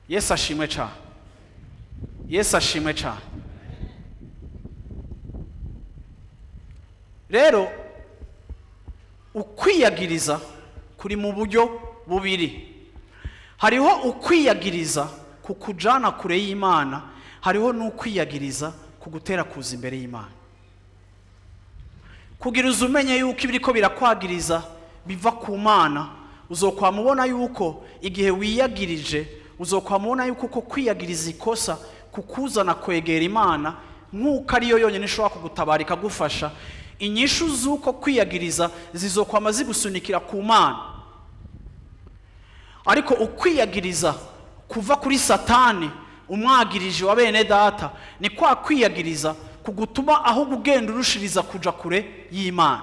Yesu ashimwe cyane. Yesu ashimwe cyane. Rero ukwiyagiriza kuri mu buryo bubiri. Hariho ukwiyagiriza kukujana kure y'Imana, hariho n'ukwiyagiriza kugutera kuza imbere y'Imana. Kugira uzumenye yuko ibiriko birakwagiriza biva ku Mana, uzokwamubona yuko igihe wiyagirije, uzokwamubona yuko uko kwiyagiriza ikosa kukuzana kwegera Imana, nk'uko ariyo yonyine ishobora kugutabara ikagufasha. Inyishu z'uko kwiyagiriza zizokwama zigusunikira ku Mana. Ariko ukwiyagiriza kuva kuri Satani, umwagirije wa bene data, ni kwa kwiyagiriza kugutuma aho ugenda urushiriza kuja kure y'Imana.